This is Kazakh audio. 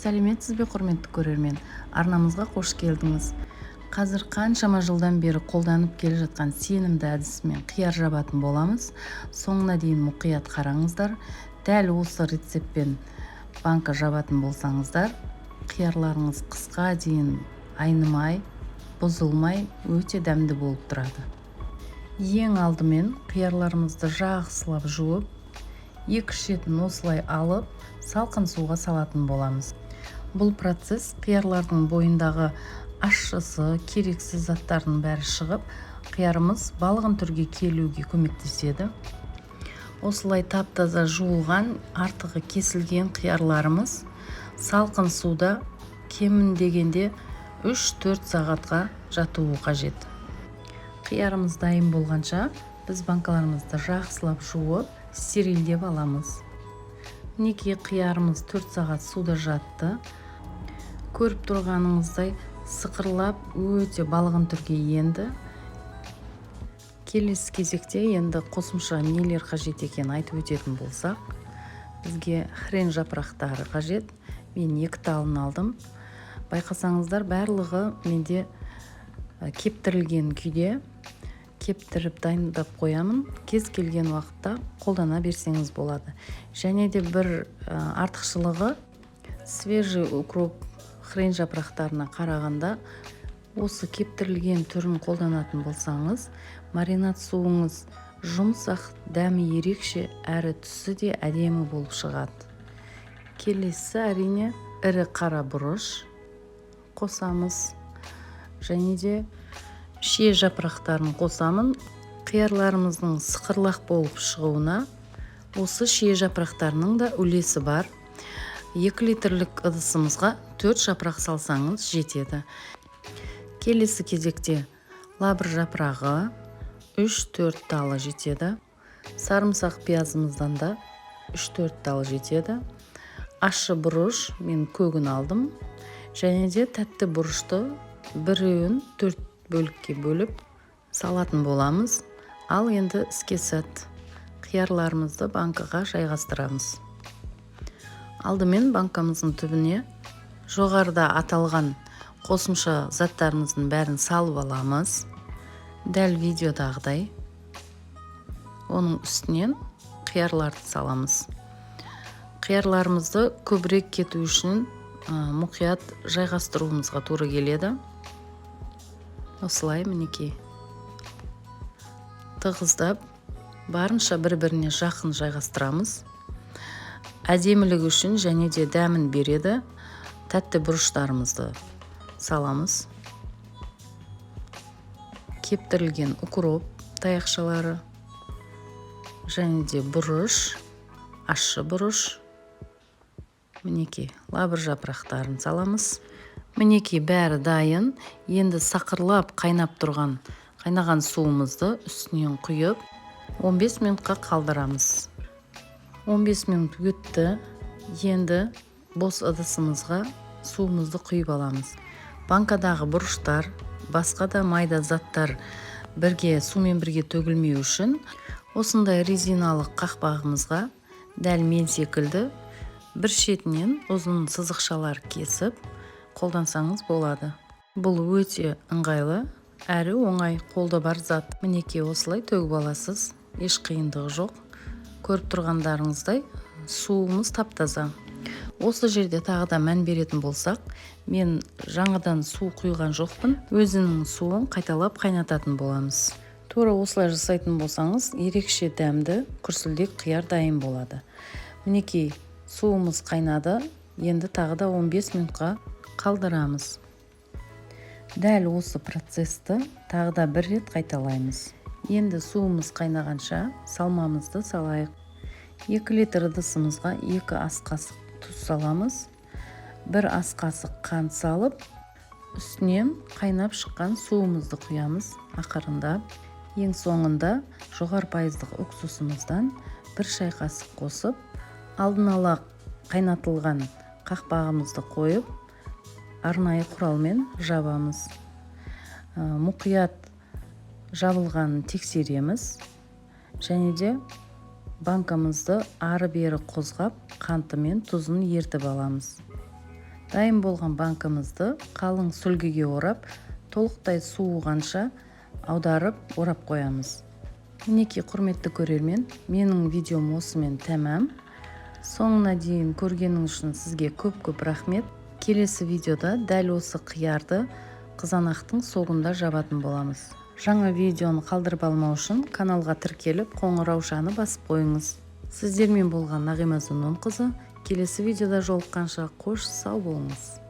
Сәлеметсіз бе, құрметті көрермен? Арнамызға қош келдіңіз. Қазір қаншама жылдан бері қолданып келе жатқан сенімді әдісімен қияр жабатын боламыз. Соңына дейін мұқият қараңыздар. Дәл осы рецептпен банка жабатын болсаңыздар, қиярларыңыз қысқа дейін айнымай, бұзылмай, өте дәмді болып тұрады. Ең алдымен қиярларымызды жақсылап жуып, екі шетін осылай алып, салқын суға салатын боламыз. Бұл процесс қиярлардың бойындағы ащысы, керексіз заттардың бәрі шығып, қиярымыз балғын түрге келуге көмектеседі. Осылай тап-таза жуылған, артығы кесілген қиярларымыз салқын суда кемін дегенде 3-4 сағатқа жатуы қажет. Қиярымыз дайын болғанша біз банкаларымызды жақсылап жуып, стерильдеп аламыз. Мінекей қиярымыз 4 сағат суда жатты. Көріп тұрғаныңыздай сықырлап өте балғын түрге енді. Келесі кезекте енді қосымша нелер қажет екенін айтып өтетін болсақ, бізге хрен жапырақтары қажет. Мен 2 талын алдым. Байқасаңыздар, барлығы менде кептірілген күйде. Кептіріп дайындап қоямын. Кез келген уақытта қолдана берсеңіз болады. Және де бір артықшылығы, свежий укроп хрен жапырақтарына қарағанда, осы кептірілген түрін қолданатын болсаңыз, маринад суыңыз жұмсақ, дәмі ерекше, әрі түсі де әдемі болып шығады. Келесі әрине ірі қара бұрыш қосамыз. Және де шие жапырақтарын қосамын. Қиярларымыздың сықырлақ болып шығуына осы шие жапырақтарының да үлесі бар. 2 литрлік ыдысымызға 4 жапырақ салсаңыз жетеді. Келесі кезекте лабыр жапырағы 3-4 талы жетеді. Сарымсақ пиязымыздан да 3-4 тал жетеді. Ащы бұрыш мен көгін алдым. Және де тәтті бұрышты біреуін 4 бөлікке бөліп салатын боламыз. Ал енді іске сәт. Қиярларымызды банкаға жайғастырамыз. Алдымен банкамыздың түбіне жоғарыда аталған қосымша заттарымыздың бәрін салып аламыз. Дәл видеодағыдай. Оның үстінен қиярларды саламыз. Қиярларымызды көбірек кету үшін мұқият жайғастыруымызға тура келеді. Осылай мінекей. Тығыздап, барынша бір-біріне жақын жайғастырамыз. Әдемілік үшін және де дәмін береді. Тәтті бұрыштарымызды саламыз. Кептірілген укроп таяқшалары. Және де бұрыш, ащы бұрыш. Мінекей лабыр жапырақтарын саламыз. Мінекей бәрі дайын. Енді сақырлап қайнаған суымызды үстінен құйып 15 минутқа қалдырамыз. 15 минут өтті. Енді бос ыдысымызға суымызды құйып аламыз. Банкадағы бұрыштар, басқа да майда заттар сумен бірге төгілмеу үшін осындай резиналық қақпағымызға дәл мен секілді бір шетінен ұзын сызықшалар кесіп қолдансаңыз болады. Бұл өте ыңғайлы, әрі оңай, қолда бар зат. Мінекей осылай төгіп аласыз. Еш қиындығы жоқ. Көріп тұрғандарыңыздай суымыз тап-таза. Осы жерде тағы да мән беретін болсақ, мен жаңадан су құйған жоқпын. Өзінің суын қайталап қайнататын боламыз. Тура осылай жасайтын болсаңыз, ерекше дәмді күрсілдек қияр дайын болады. Мінекей суымыз қайнады. Енді тағы да 15 минутқа қалдырамыз. Дәл осы процесті тағы да бір рет қайталаймыз. Енді суымыз қайнағанша салмамызды салайық. 2 литр ыдысымызға 2 ас қасық тұз саламыз. 1 ас қасық қант салып, үстінен қайнап шыққан суымызды құямыз ақырында. Ең соңында жоғары пайыздық уксусымыздан 1 шай қасық қосып, алдын ала қайнатылған қақпағымызды қойып, арнайы құралмен жабамыз. Мұқият жабылғанын тексереміз. Және де банкамызды ары-бері қозғап, қанты мен тұзын ертіп аламыз. Дайын болған банкамызды қалың сүлгіге орап, толықтай суығанша аударып орап қоямыз. Мінекей құрметті көрермен, менің видеом осымен тәмам. Соңына дейін көргеніңіз үшін сізге көп рахмет. Келесі видеода дәл осы қиярды қызанақтың соғында жабатын боламыз. Жаңа видеоны қалдырып алмау үшін каналға тіркеліп, қоңырау жаны басып қойыңыз. Сіздермен болған Нағима Зұннұнқызы. Келесі видеода жолыққанша қош сау болыңыз.